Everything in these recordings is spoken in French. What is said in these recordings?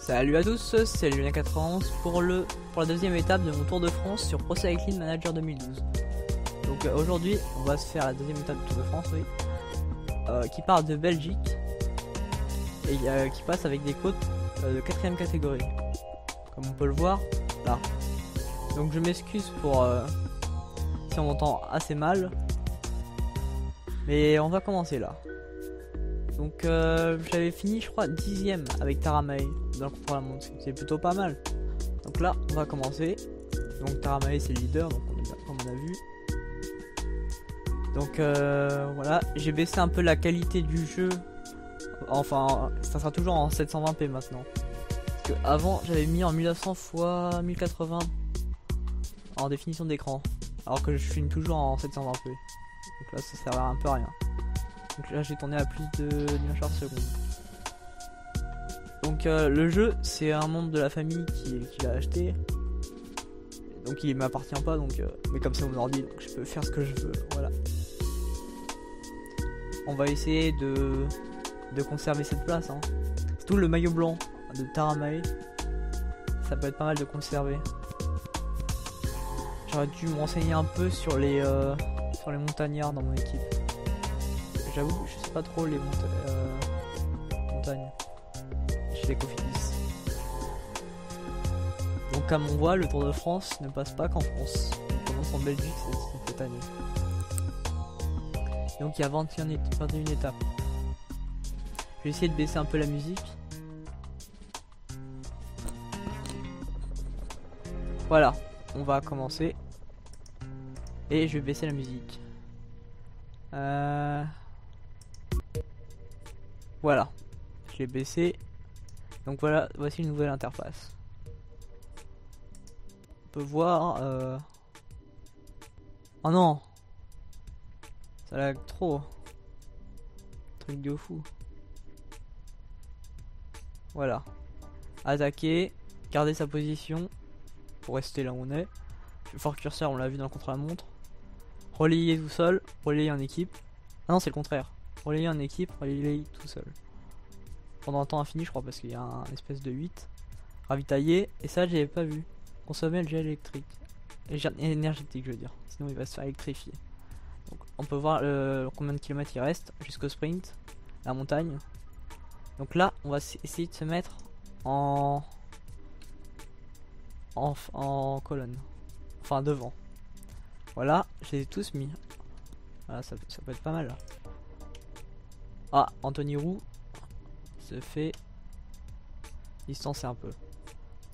Salut à tous, c'est Julien91 pour la deuxième étape de mon Tour de France sur Pro Cycling Manager 2012. Donc aujourd'hui on va se faire la deuxième étape du Tour de France, oui, qui part de Belgique et qui passe avec des côtes de 4ème catégorie, comme on peut le voir là. Donc je m'excuse pour si on m'entend assez mal, mais on va commencer là. Donc j'avais fini je crois 10ème avec Taramae dans le contre-la-montre, c'est plutôt pas mal. Donc là on va commencer. Donc Taramae c'est le leader, donc comme on a vu. Donc voilà, j'ai baissé un peu la qualité du jeu. Enfin ça sera toujours en 720p maintenant. Parce que avant j'avais mis en 1900 x 1080 en définition d'écran, alors que je filme toujours en 720p. Donc là ça sert un peu à rien. Donc là j'ai tourné à plus d'images par seconde. Donc le jeu c'est un membre de la famille qui l'a acheté. Donc il m'appartient pas, donc mais comme c'est mon ordi donc je peux faire ce que je veux. Voilà. On va essayer de conserver cette place hein. Surtout le maillot blanc de Taramae, ça peut être pas mal de conserver. J'aurais dû me renseigner un peu sur les montagnards dans mon équipe. J'avoue, je sais pas trop les montagnes chez les Cofidis. Donc comme on voit, le Tour de France ne passe pas qu'en France. Il commence en Belgique cette année. Donc il y a 21 étapes. Je vais essayer de baisser un peu la musique. Voilà, on va commencer. Et je vais baisser la musique. Voilà, je l'ai baissé. Donc voilà, voici une nouvelle interface. On peut voir oh non, ça lag trop. Truc de fou. Voilà, attaquer, garder sa position pour rester là où on est. Fort curseur, on l'a vu dans le contre-la-montre. Relayer tout seul, relayer en équipe. Ah non, c'est le contraire. Relayer en équipe, relayer tout seul. Pendant un temps infini, je crois, parce qu'il y a un espèce de 8. Ravitailler, et ça, j'avais pas vu. Consommer le gel électrique. Énergétique, je veux dire. Sinon, il va se faire électrifier. Donc, on peut voir combien de kilomètres il reste jusqu'au sprint, la montagne. Donc là, on va essayer de se mettre en colonne. Enfin, devant. Voilà, je les ai tous mis. Voilà, ça peut être pas mal là. Ah, Anthony Roux se fait distancer un peu.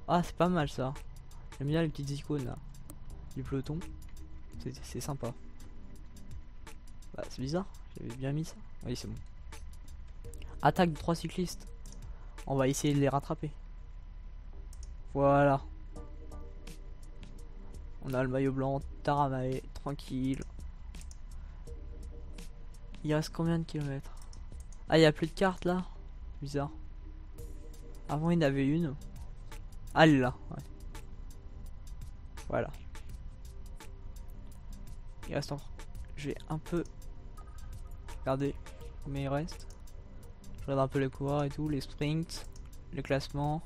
Ah, c'est pas mal ça. J'aime bien les petites icônes là du peloton. C'est sympa. Bah, c'est bizarre, j'avais bien mis ça. Oui, c'est bon. Attaque de 3 cyclistes. On va essayer de les rattraper. Voilà. On a le maillot blanc, Taramae, tranquille. Il reste combien de kilomètres? Ah, il n'y a plus de carte là. Bizarre. Avant, il y en avait une. Ah, elle est là. Ouais. Voilà. Il reste encore. Je vais un peu regarder combien il reste. Je regarde un peu les coureurs et tout, les sprints, les classements.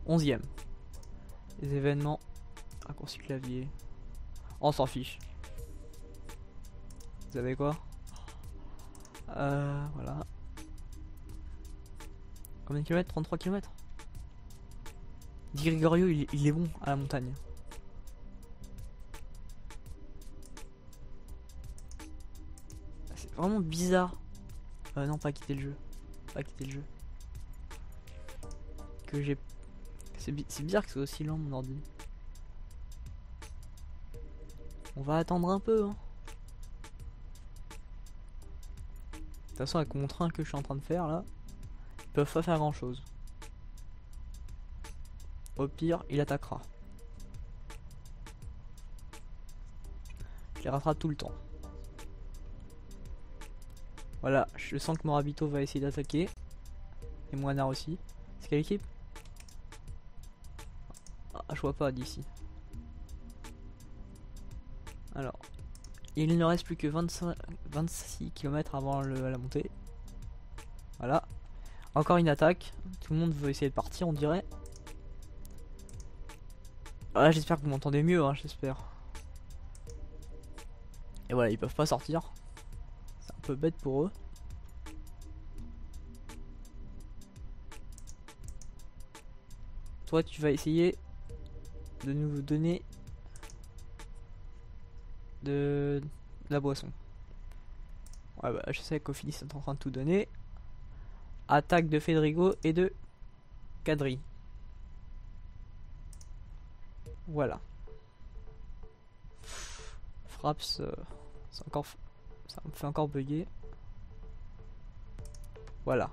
11ème. Les événements. Raccourci clavier. On s'en fiche. Vous savez quoi? Voilà. Combien de kilomètres? 33 km. Di Gregorio il est bon à la montagne. C'est vraiment bizarre. Non, pas quitter le jeu. Pas quitter le jeu. Que j'ai. C'est bizarre que c'est aussi lent mon ordi. On va attendre un peu hein. De toute façon avec mon train que je suis en train de faire là, ils peuvent pas faire grand chose. Au pire il attaquera. Je les rattrape tout le temps. Voilà, je sens que Morabito va essayer d'attaquer. Et Moinard aussi. C'est quelle équipe? Ah, je vois pas d'ici. Alors, il ne reste plus que 26 km avant la montée. Voilà. Encore une attaque. Tout le monde veut essayer de partir, on dirait. Ah, j'espère que vous m'entendez mieux, hein, j'espère. Et voilà, ils peuvent pas sortir. C'est un peu bête pour eux. Toi, tu vas essayer de nous donner de la boisson. Ouais, bah, je sais qu'Ophélie est en train de tout donner. Attaque de Federigo et de Kadri. Voilà. Fraps, c'est encore, ça me fait encore bugger. Voilà.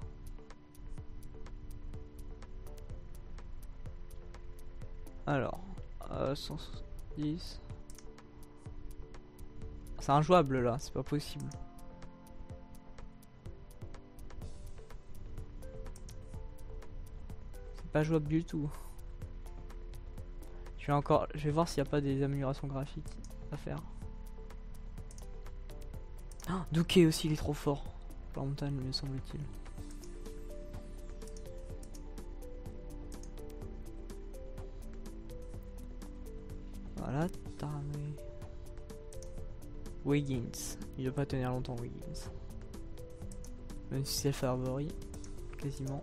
Alors, 110. C'est injouable là, c'est pas possible. C'est pas jouable du tout. Je vais voir s'il n'y a pas des améliorations graphiques à faire. Ah, Douquet aussi, il est trop fort. La montagne, me semble-t-il. Voilà, Taramé. Wiggins. Il va pas tenir longtemps, Wiggins. Même si c'est le favori, quasiment.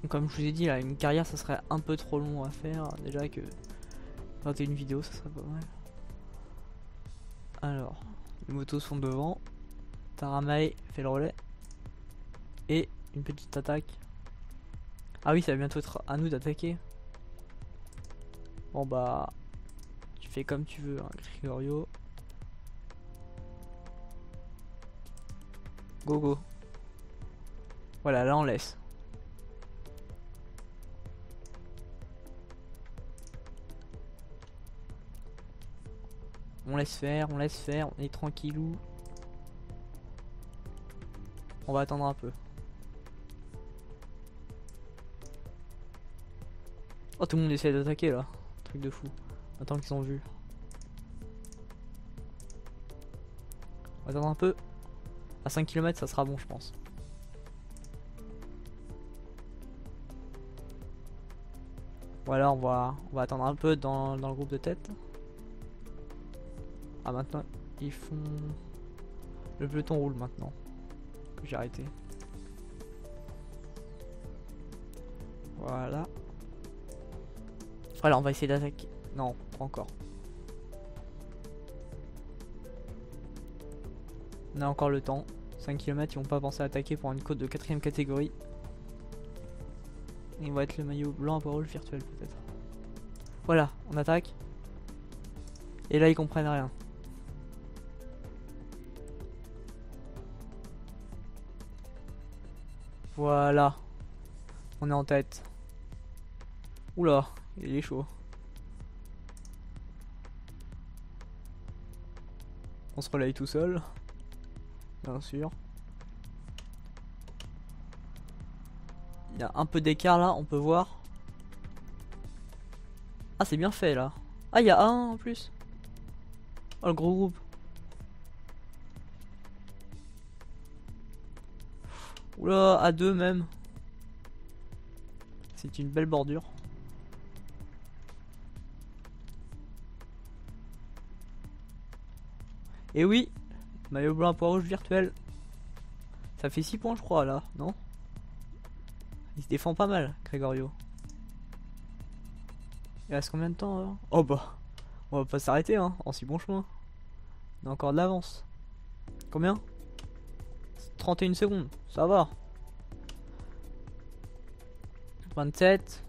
Donc comme je vous ai dit, là, une carrière, ça serait un peu trop long à faire. Déjà que 21 vidéos, ça serait pas mal. Alors, les motos sont devant. Taramay fait le relais. Et une petite attaque. Ah oui, ça va bientôt être à nous d'attaquer. Bon bah, tu fais comme tu veux, hein, Gregorio. Go go. Voilà, là on laisse. On laisse faire, on est tranquillou. On va attendre un peu. Oh, tout le monde essaie d'attaquer là. Truc de fou. Attends qu'ils ont vu. On va attendre un peu. À 5 km ça sera bon je pense. Voilà, on va attendre un peu dans le groupe de tête. Ah maintenant ils font... Le peloton roule maintenant. Que j'ai arrêté. Voilà. Voilà, on va essayer d'attaquer. Non, pas encore. On a encore le temps. 5 km, ils vont pas penser à attaquer pour une côte de 4ème catégorie. Et on va être le maillot blanc à poids rouge virtuel peut-être. Voilà, on attaque. Et là ils comprennent rien. Voilà. On est en tête. Oula, il est chaud. On se relaye tout seul. Bien sûr. Il y a un peu d'écart là, on peut voir. Ah, c'est bien fait là. Ah, il y a un en plus. Oh, le gros groupe. Oula, à deux même. C'est une belle bordure. Et oui, maillot blanc à poids rouge virtuel. Ça fait 6 points je crois là, non? Il se défend pas mal, Gregorio. Il reste combien de temps alors? Oh bah, on va pas s'arrêter hein, en si bon chemin. On a encore de l'avance. Combien? 31 secondes, ça va. 27.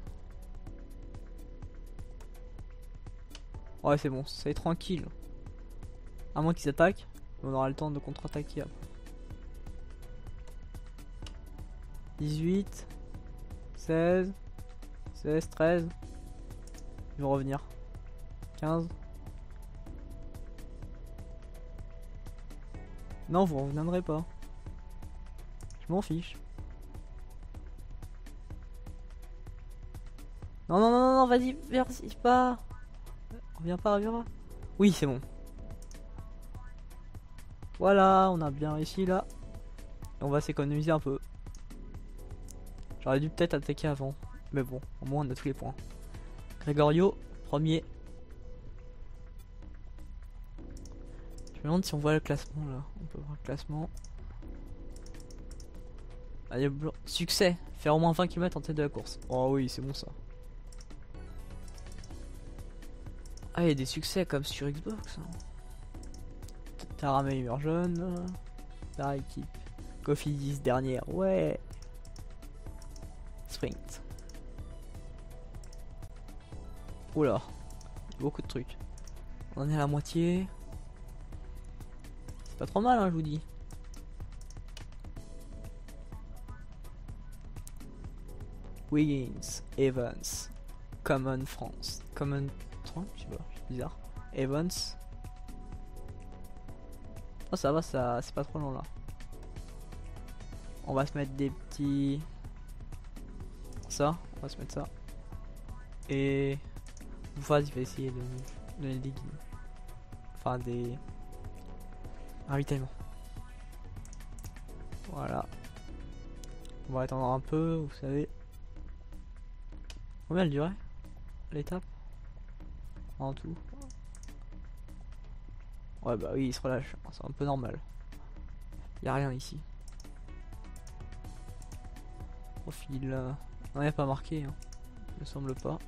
Ouais c'est bon, c'est tranquille. À moins qu'ils attaquent, on aura le temps de contre-attaquer après. 18, 16, 16, 13. Ils vont revenir. 15. Non, vous reviendrez pas. Je m'en fiche. Non, non, non, non, vas-y, merci pas. Reviens pas, reviens pas. Oui, c'est bon. Voilà, on a bien réussi là. On va s'économiser un peu. J'aurais dû peut-être attaquer avant. Mais bon, au moins on a tous les points. Gregorio, premier. Je me demande si on voit le classement là. On peut voir le classement. Allez, succès. Faire au moins 20 km en tête de la course. Oh oui, c'est bon ça. Ah, il y a des succès comme sur Xbox. Hein. Tara meilleur jeune. Tara équipe. Coffee 10 dernière. Ouais. Sprint. Oula. Beaucoup de trucs. On en est à la moitié. C'est pas trop mal, hein, je vous dis. Wiggins, Evans, Common France, Common 30, je sais pas, c'est bizarre. Evans. Oh ça va, ça c'est pas trop long là. On va se mettre des petits. Ça, on va se mettre ça. Et Bouffaze il va essayer de nous donner des guides. Enfin des ravitaillements. Voilà. On va attendre un peu, vous savez. Combien elle durait l'étape en tout? Ouais bah oui il se relâche, c'est un peu normal. Y a rien ici. Profil non y a pas marqué hein. Il me semble pas.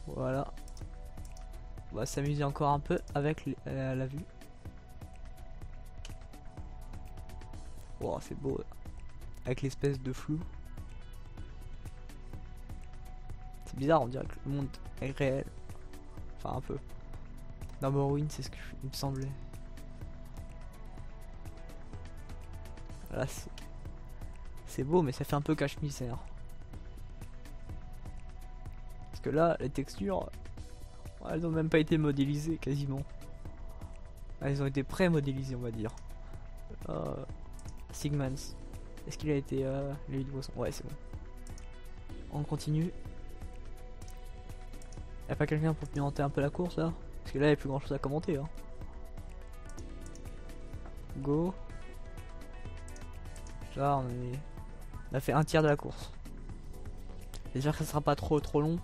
Voilà. On va s'amuser encore un peu avec la vue. Wow c'est beau avec l'espèce de flou. C'est bizarre, on dirait que le monde est réel. Enfin un peu. Dans Morrowind c'est ce que il me semblait. Là c'est beau mais ça fait un peu cache-misère. Parce que là les textures elles ont même pas été modélisées quasiment. Elles ont été pré-modélisées on va dire. Sigmans. Est-ce qu'il a été les 8 boissons? Ouais c'est bon. On continue. Y'a pas quelqu'un pour pimenter un peu la course là? Parce que là y'a plus grand chose à commenter hein. Go. Là on a fait un tiers de la course. J'espère que ça sera pas trop long.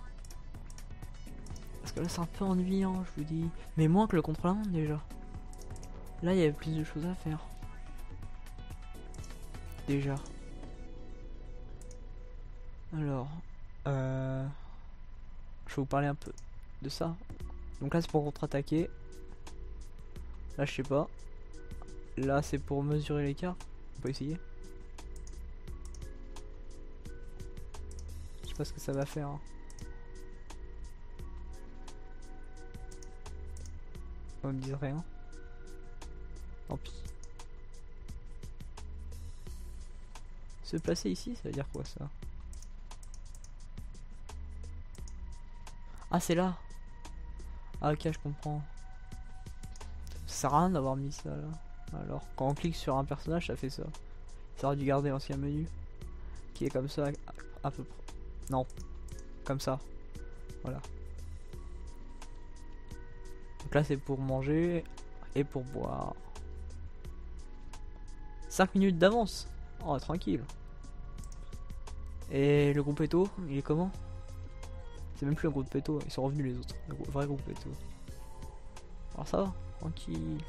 Parce que là c'est un peu ennuyant je vous dis. Mais moins que le contre-la-montre déjà. Là il y avait plus de choses à faire. Déjà. Alors. Je vais vous parler un peu de ça. Donc là c'est pour contre-attaquer. Là je sais pas. Là c'est pour mesurer l'écart. On peut essayer. Je sais pas ce que ça va faire. Hein. On me dit rien. Tant pis. Se placer ici, ça veut dire quoi ça? Ah c'est là. Ah ok je comprends. Ça sert à rien d'avoir mis ça là. Alors quand on clique sur un personnage ça fait ça. Ça aurait dû garder l'ancien menu. Qui est comme ça à peu près. Non. Comme ça. Voilà. Donc là c'est pour manger et pour boire. 5 minutes d'avance. Oh tranquille. Et le groupe Eto, il est comment? C'est même plus un groupe Eto, ils sont revenus les autres. Le vrai groupe Eto. Alors ça va, tranquille.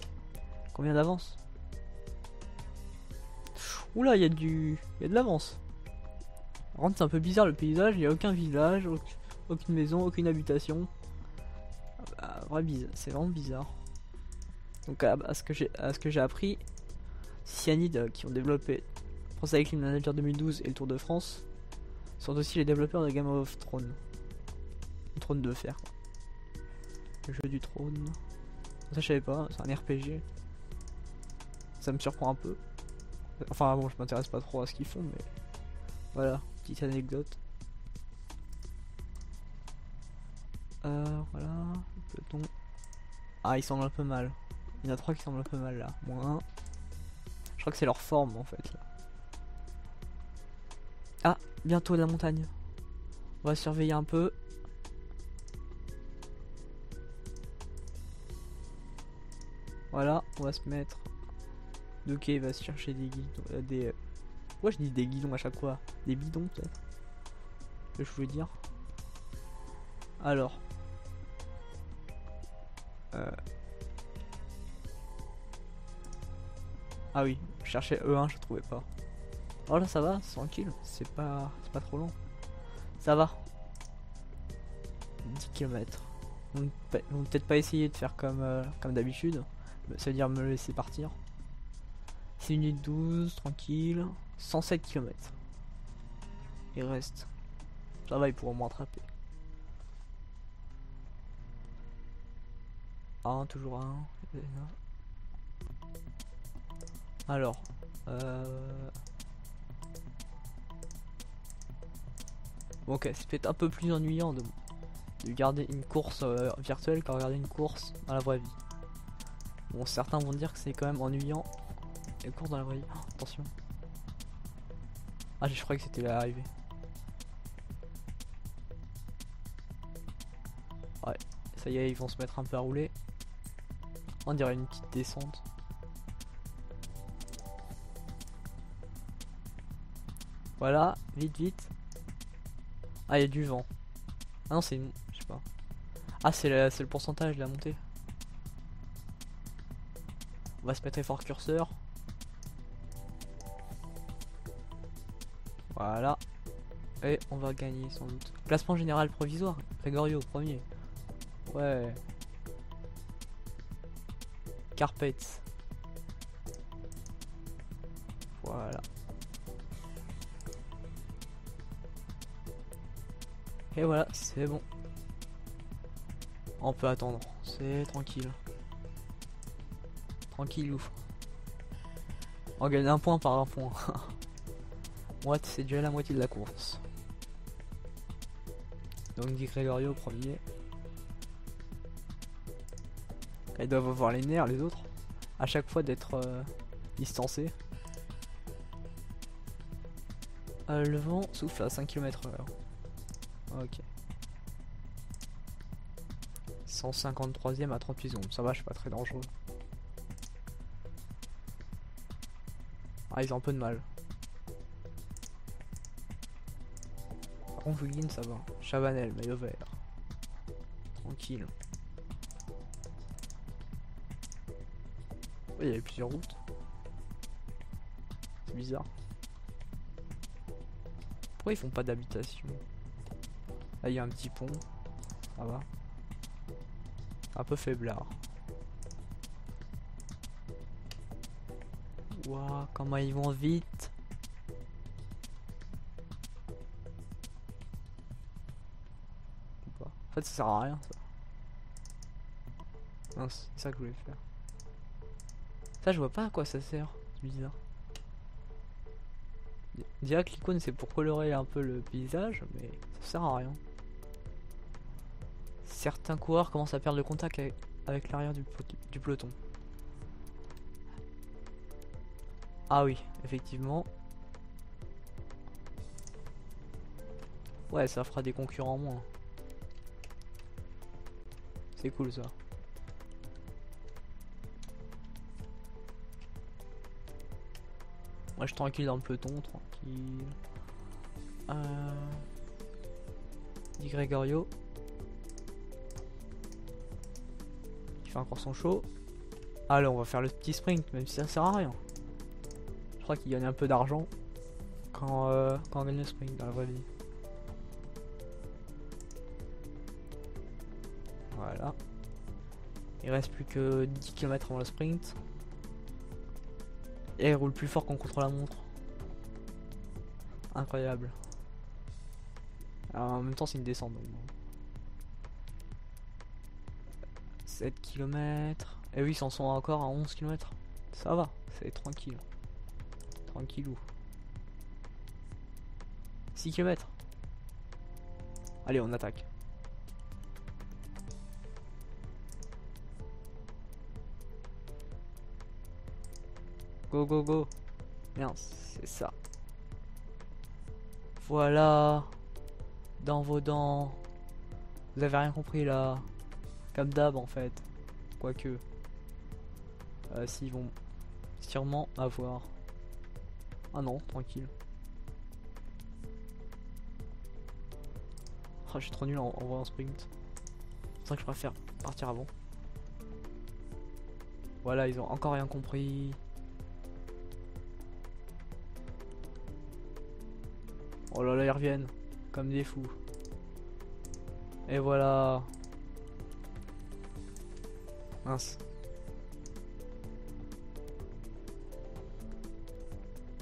Combien d'avance? Oula, il y a de l'avance. Par contre c'est un peu bizarre le paysage, il n'y a aucun village, aucune maison, aucune habitation. C'est vraiment bizarre. Donc à ce que j'ai appris, Cyanide qui ont développé Pro Cycling Manager 2012 et le Tour de France sont aussi les développeurs de Game of Thrones. Le trône de fer quoi. Le jeu du trône. Ça je savais pas, c'est un RPG. Ça me surprend un peu. Enfin bon je m'intéresse pas trop à ce qu'ils font mais voilà, petite anecdote. Voilà, le peloton. Ah il semble un peu mal. Il y en a 3 qui semblent un peu mal là. Moins 1. Je crois que c'est leur forme en fait là. Ah, bientôt la montagne. On va surveiller un peu. Voilà, on va se mettre. Ok, il va se chercher des guidons. Pourquoi je dis des guidons à chaque fois? Des bidons peut-être. Que je voulais dire. Alors. Ah oui, je cherchais E1, je trouvais pas. Oh là ça va, c'est tranquille, c'est pas trop long. Ça va. 10 km. Ils vont peut-être pas essayer de faire comme d'habitude. Ça veut dire me laisser partir. 6 minutes 12, tranquille. 107 km. Il reste. Ça va, ils pourront me rattraper. Toujours un. Alors. Bon, ok, c'est peut-être un peu plus ennuyant de garder une course virtuelle qu'à regarder une course dans la vraie vie. Bon, certains vont dire que c'est quand même ennuyant les courses dans la vraie vie. Oh, attention. Ah, je croyais que c'était l'arrivée. Ouais, ça y est, ils vont se mettre un peu à rouler. On dirait une petite descente. Voilà, vite, vite. Ah, il y a du vent. Ah non, c'est une... je sais pas. Ah, c'est le pourcentage de la montée. On va se mettre fort curseur. Voilà. Et on va gagner sans doute. Classement général provisoire. Gregorio premier. Ouais. Carpets. Voilà. Et voilà, c'est bon. On peut attendre. C'est tranquille. Tranquillou. On gagne un point par un point. What, c'est déjà la moitié de la course. Donc dit Gregorio premier. Ils doivent avoir les nerfs les autres. À chaque fois d'être distancés. Le vent souffle à 5 km/h. Ok. 153ème à 38 secondes. Ça va, je suis pas très dangereux. Ah, ils ont un peu de mal. Par contre, Wiggin, ça va. Chavanel, maillot vert. Tranquille. Oui, il y avait plusieurs routes. C'est bizarre. Pourquoi ils font pas d'habitation? Là, il y a un petit pont. Ça va. Un peu faiblard. Waouh, comment ils vont vite. En fait, ça sert à rien, ça. Non, c'est ça que je voulais faire. Ça, je vois pas à quoi ça sert. C'est bizarre. On dirait que l'icône, c'est pour colorer un peu le paysage, mais ça sert à rien. Certains coureurs commencent à perdre le contact avec l'arrière du peloton. Ah oui, effectivement. Ouais, ça fera des concurrents moins. C'est cool ça. Moi je suis tranquille dans le peloton, tranquille. Dit Gregorio. Il fait encore son show. Allez, on va faire le petit sprint, même si ça sert à rien. Je crois qu'il gagne un peu d'argent quand on gagne le sprint dans la vraie vie. Voilà. Il reste plus que 10 km avant le sprint. Et il roule plus fort qu'on contre la montre. Incroyable. Alors, en même temps c'est une descente donc bon. 7 km. Et oui, ils s'en sont encore à 11 km. Ça va, c'est tranquille. Tranquillou. 6 km. Allez, on attaque. Go go go. Merde, c'est ça. Voilà. Dans vos dents. Vous avez rien compris là. Comme d'hab en fait. Quoique. s'ils vont sûrement avoir. Ah non, tranquille. Oh, je suis trop nul en voie en sprint. C'est vrai que je préfère partir avant. Voilà, ils ont encore rien compris. Oh là là, ils reviennent comme des fous. Et voilà. Mince.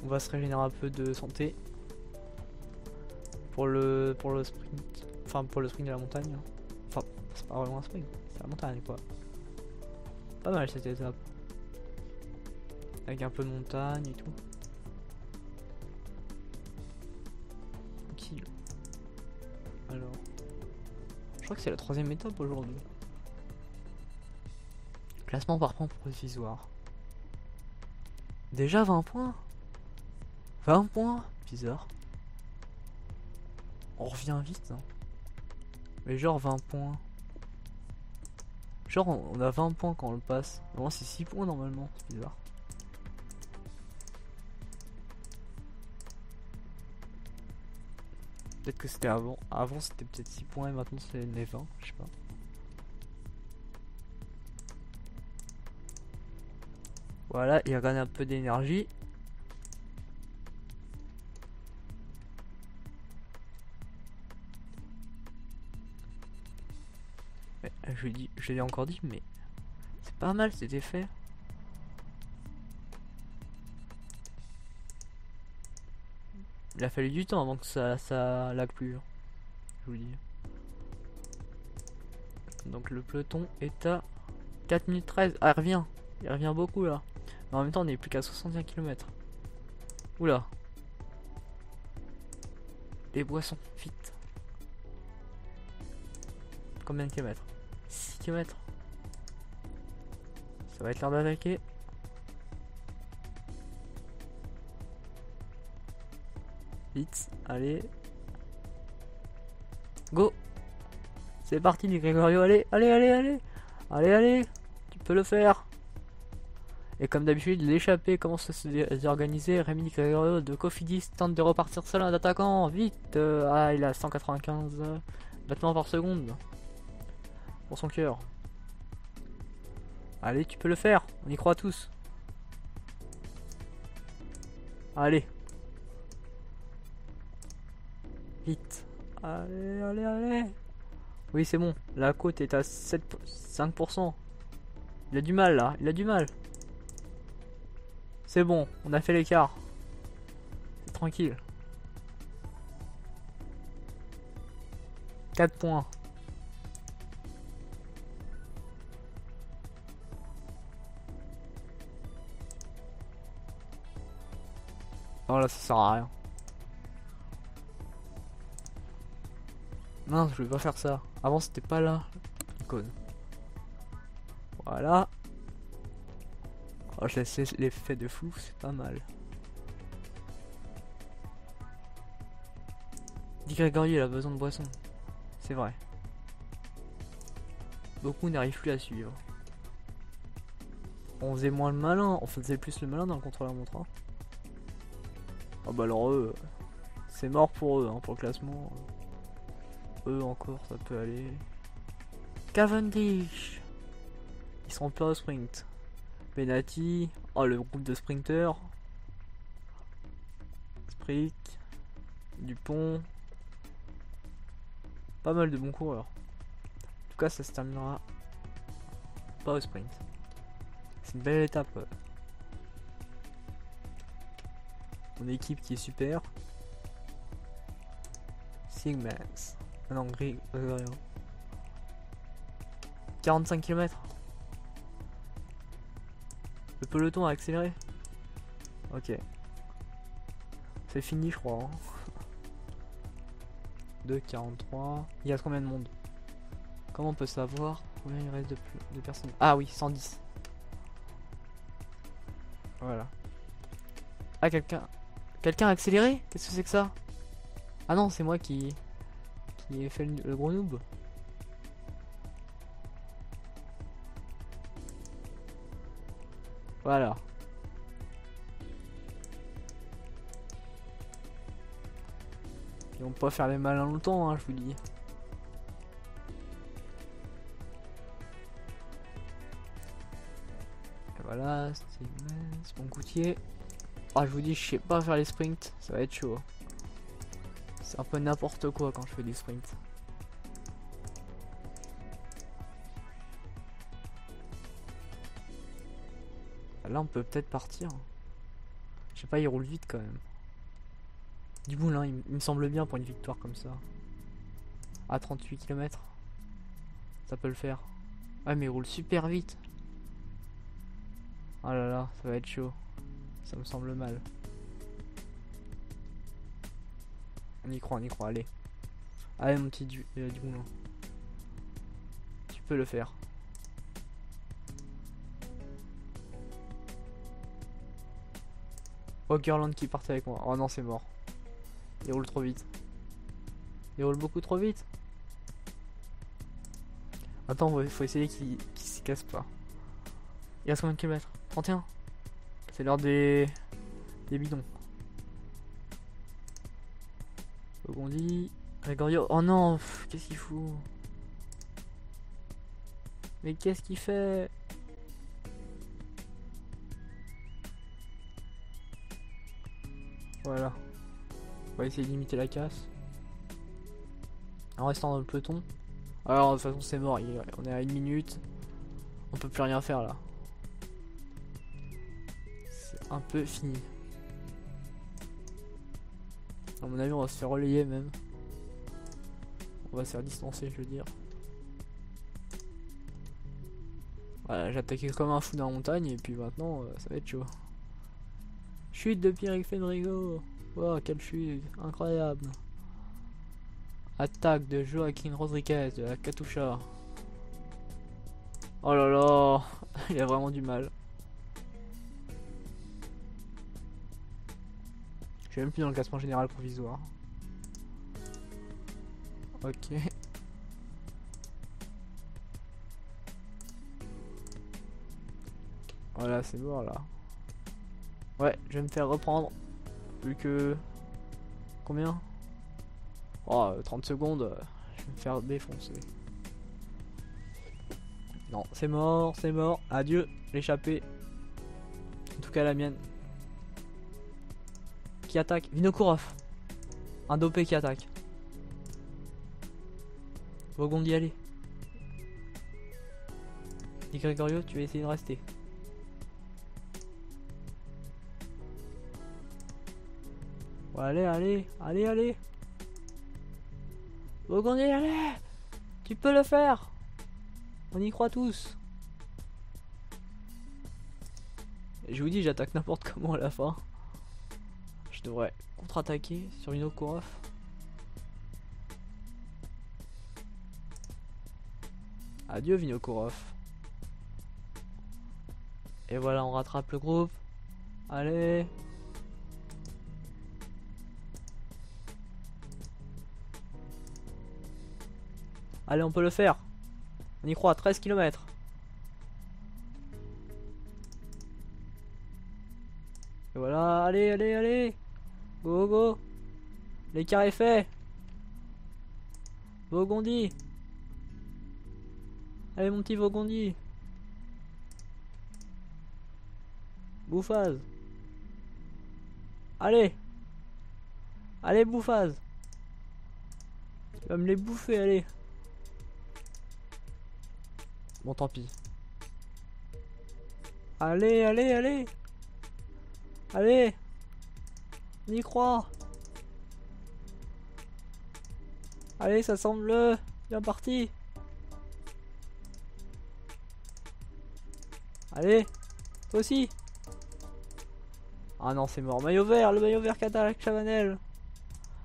On va se régénérer un peu de santé pour le sprint. Enfin, pour le sprint de la montagne. Enfin, c'est pas vraiment un sprint, c'est la montagne quoi. Pas mal cette étape. Avec un peu de montagne et tout. Tranquille. Alors. Je crois que c'est la 3ème étape aujourd'hui. Classement par points provisoire. Déjà 20 points. 20 points. Bizarre. On revient vite. Hein. Mais genre 20 points. Genre on a 20 points quand on le passe. Normalement c'est 6 points normalement. C'est bizarre. Peut-être que c'était avant. Avant c'était peut-être 6 points et maintenant c'est les 20. Je sais pas. Voilà, il regagne un peu d'énergie. Je l'ai encore dit, mais c'est pas mal cet effet. Il a fallu du temps avant que ça lag plus. Je vous dis. Donc le peloton est à 4 minutes 13. Ah, il revient beaucoup là. Mais en même temps, on est plus qu'à 61 km. Oula. Les boissons, vite. Combien de kilomètres? 6 km. Ça va être l'heure d'attaquer. Vite, allez. Go. C'est parti, Di Gregorio, allez, allez, allez, allez. Allez, allez. Tu peux le faire. Et comme d'habitude, l'échappée commence à se désorganiser. Rémi Di Gregorio de Cofidis tente de repartir seul en attaquant. Vite. Ah, il a 195 battements par seconde. Pour son cœur. Allez, tu peux le faire. On y croit tous. Allez. Vite. Allez, allez, allez. Oui, c'est bon. La côte est à 5%. Il a du mal là. Il a du mal. C'est bon. On a fait l'écart. C'est tranquille. 4 points. Non, là, ça sert à rien. Non, je vais pas faire ça. Avant, c'était pas là. Icône. Voilà. Oh, je laisse l'effet de flou, c'est pas mal. Di Gregorio, il a besoin de boisson. C'est vrai. Beaucoup n'arrivent plus à suivre. On faisait moins le malin. On faisait plus le malin dans le contre-la-montre. Hein. Ah bah alors eux, c'est mort pour eux, hein, pour le classement. Eux encore, ça peut aller. Cavendish. Ils seront pas au sprint. Benati. Oh, le groupe de sprinters. Sprick. Dupont. Pas mal de bons coureurs. En tout cas, ça se terminera pas au sprint. C'est une belle étape. Mon équipe qui est super. Sigmas. Ah non, gris. 45 km. Le peloton a accéléré. Ok. C'est fini, je crois. Hein. 2,43. Il y a combien de monde? Comment on peut savoir combien il reste de personnes? Ah oui, 110. Voilà. Ah, quelqu'un a accéléré? Qu'est-ce que c'est que ça? Ah non, c'est moi qui ai fait le gros noob. Voilà. Ils vont pas faire les malins longtemps, hein, je vous dis. Et voilà, c'est mon goutier. Ah, je vous dis, je sais pas faire les sprints, ça va être chaud. C'est un peu n'importe quoi quand je fais des sprints. Là, on peut peut-être partir. Je sais pas, il roule vite quand même. Du boulin, il me semble bien pour une victoire comme ça. À 38 km. Ça peut le faire. Ah, mais il roule super vite. Oh là là, ça va être chaud. Ça me semble mal. On y croit, allez. Allez, mon petit du boulin. Tu peux le faire. Hockerland qui partait avec moi. Oh non, c'est mort. Il roule trop vite. Il roule beaucoup trop vite. Attends, il faut essayer qu'il se casse pas. Il reste combien de kilomètres? 31. C'est l'heure des bidons. Bogondi. Gregorio. Oh non, qu'est-ce qu'il fout? Mais qu'est-ce qu'il fait? Voilà. On va essayer de limiter la casse. En restant dans le peloton. Alors de toute façon c'est mort, on est à 1 minute. On peut plus rien faire là. C'est un peu fini. À mon avis on va se faire relayer même. On va se faire distancer je veux dire. Voilà, j'ai attaqué comme un fou dans la montagne et puis maintenant ça va être chaud. Chute de Pierre Fedrigo. Wow, quelle chute, incroyable. Attaque de Joaquin Rodriguez de la Katusha. Oh là là, il a vraiment du mal. Je suis même plus dans le classement général provisoire. Ok. Voilà, c'est mort là. Ouais, je vais me faire reprendre. Plus que... Combien? Oh, 30 secondes, je vais me faire défoncer. Non, c'est mort, c'est mort. Adieu, l'échappée. En tout cas, la mienne. Qui attaque? Vinokourov. Un dopé qui attaque. Bogondi, allez. Dis Gregorio, tu vas essayer de rester. Ouais, allez. Bogondi, allez. Tu peux le faire. On y croit tous. Et je vous dis, j'attaque n'importe comment à la fin. Je devrais contre-attaquer sur Vinokourov. Adieu Vinokourov. Et voilà, on rattrape le groupe. Allez. Allez, on peut le faire. On y croit, 13 km. Et voilà, allez. Go. L'écart est fait. Bogondi. Allez, mon petit Bogondi. Bouffaz. Allez, Bouffaz. Tu vas me les bouffer, allez. Bon, tant pis. Allez. On y croit. Allez, ça semble bien parti. Allez, toi aussi. Ah non, c'est mort. Maillot vert, le maillot vert qui attaque Chavanel.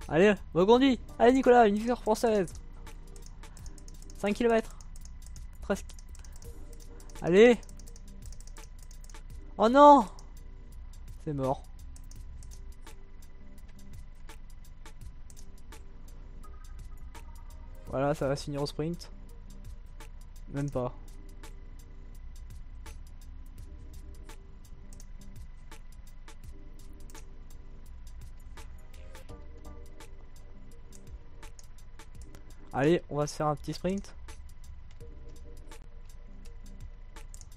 Allez, Bogondi. Allez, Nicolas, une victoire française. 5 km. 13. Allez. Oh non. C'est mort. Voilà, ça va se finir au sprint. Même pas. Allez, on va se faire un petit sprint.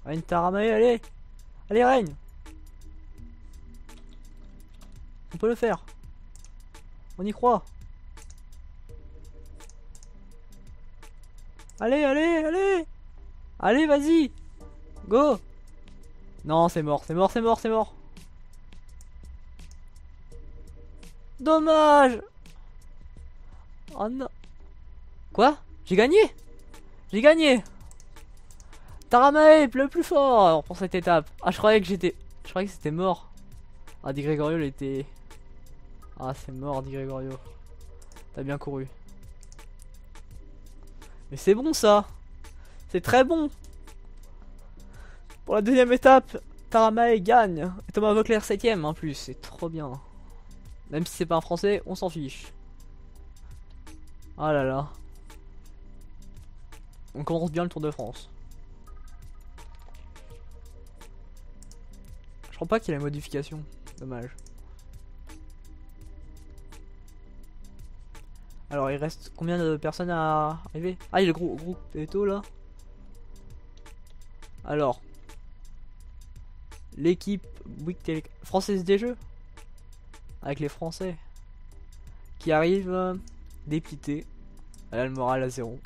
Reign Taramae, allez. Allez, Reign. On peut le faire. On y croit. Allez, allez, allez. Allez, vas-y. Go. Non, c'est mort, c'est mort, c'est mort, c'est mort. Dommage. Oh non. Quoi? J'ai gagné? J'ai gagné. Taramae, le plus fort pour cette étape. Ah, je croyais que c'était mort. Ah, Di Gregorio, il était... Ah, c'est mort, Di Gregorio. T'as bien couru. Mais c'est bon, ça. C'est très bon. Pour la deuxième étape, Taramae gagne. Et Thomas Voeckler 7ème en plus. C'est trop bien. Même si c'est pas un français, on s'en fiche. Ah là là. On commence bien le Tour de France. Je crois pas qu'il y a la modification. Dommage. Alors il reste combien de personnes à arriver? Ah, il y a le groupe Eto là. Alors. L'équipe Bouygues Télé française des jeux. Avec les Français. Qui arrivent dépités. Elle a le moral à 0.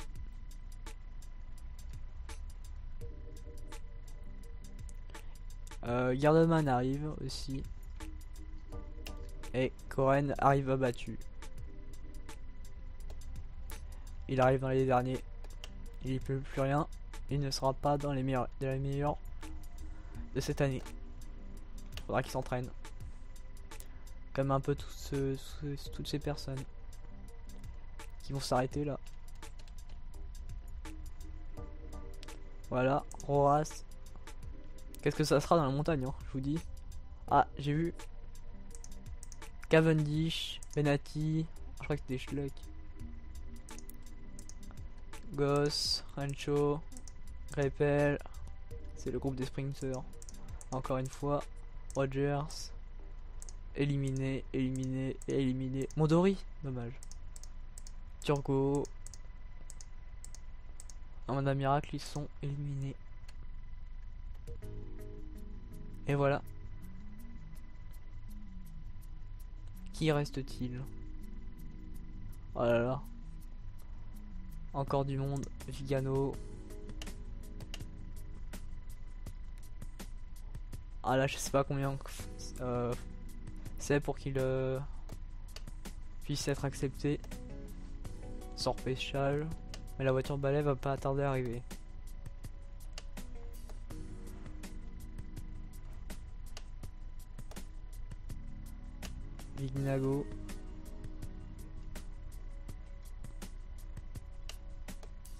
Gardeman arrive aussi. Et Koren arrive abattu. Il arrive dans les derniers. Il ne peut plus rien. Il ne sera pas dans les meilleurs de cette année. Faudra qu'il s'entraîne. Comme un peu toutes ces personnes qui vont s'arrêter là. Voilà, Roas. Qu'est-ce que ça sera dans la montagne, hein, je vous dis. Ah, j'ai vu Cavendish, Benati, je crois que c'était Schleck. Goss, Rancho, Greipel, c'est le groupe des sprinters. Encore une fois, Rogers, éliminé, éliminé, éliminé. Mondori, dommage. Turgo, Amanda Miracle, ils sont éliminés. Et voilà. Qui reste-t-il? Oh là là. Encore du monde. Vigano. Ah là, je sais pas combien c'est pour qu'il puisse être accepté. Sans repêchage. Mais la voiture balai va pas tarder à arriver. Vignago.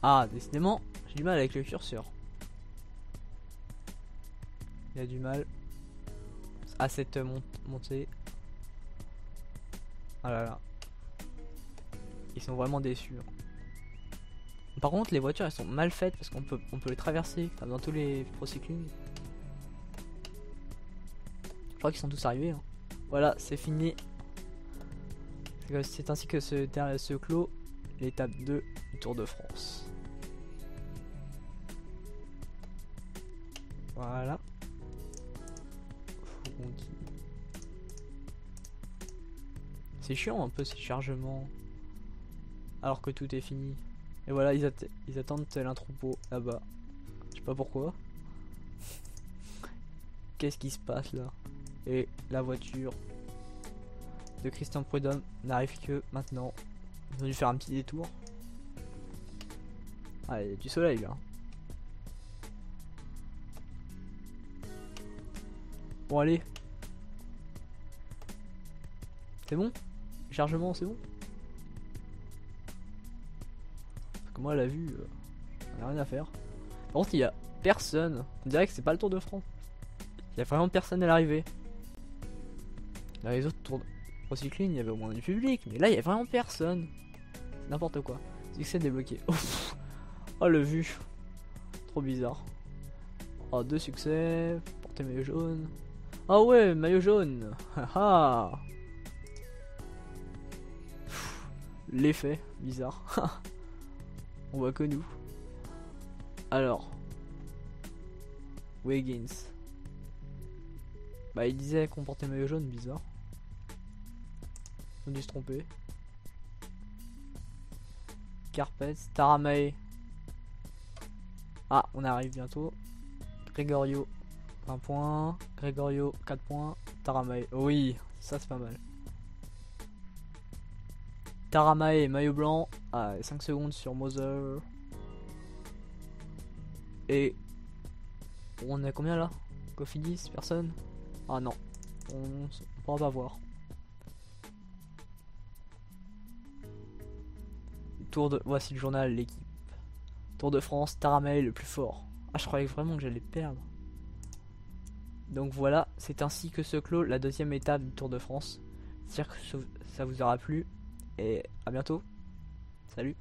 Ah, décidément, j'ai du mal avec le curseur. Il y a du mal à cette montée. Ah là là. Ils sont vraiment déçus. Par contre, les voitures elles sont mal faites parce qu'on peut les traverser comme dans tous les pro cycling. Je crois qu'ils sont tous arrivés. Hein. Voilà, c'est fini. C'est ainsi que se clôt l'étape 2 du Tour de France. Voilà. C'est chiant un peu ces chargements. Alors que tout est fini. Et voilà, ils attendent tel un troupeau là-bas. Je sais pas pourquoi. Qu'est-ce qui se passe là? Et la voiture de Christian Prudhomme n'arrive que maintenant. Ils ont dû faire un petit détour. Ah, il y a du soleil là. Bon, allez. C'est bon? Chargement, c'est bon? Parce que moi, la vue, on a rien à faire. Par contre, il y a personne. On dirait que c'est pas le Tour de France. Il y a vraiment personne à l'arrivée. Dans les autres tours de cycling, il y avait au moins du public. Mais là, il y a vraiment personne. N'importe quoi. Succès débloqué. Oh, le vu. Trop bizarre. Oh, 2 succès. Porter maillot jaune. Ah ouais, maillot jaune. L'effet bizarre. On voit que nous. Alors. Wiggins. Bah il disait qu'on portait maillot jaune, bizarre. On a dû se tromper. Carpet, Taramae. Ah, on arrive bientôt. Gregorio, 1 point. Gregorio, 4 points. Taramae, oui, ça c'est pas mal. Taramae, maillot blanc. Ah, 5 secondes sur Moser. Et on est combien là? Cofidis, personne? Ah non, on pourra pas voir. Voici le journal, l'équipe. Tour de France, Taramae le plus fort. Ah, je croyais vraiment que j'allais perdre. Donc voilà, c'est ainsi que se clôt la deuxième étape du Tour de France. J'espère que ça vous aura plu et à bientôt. Salut.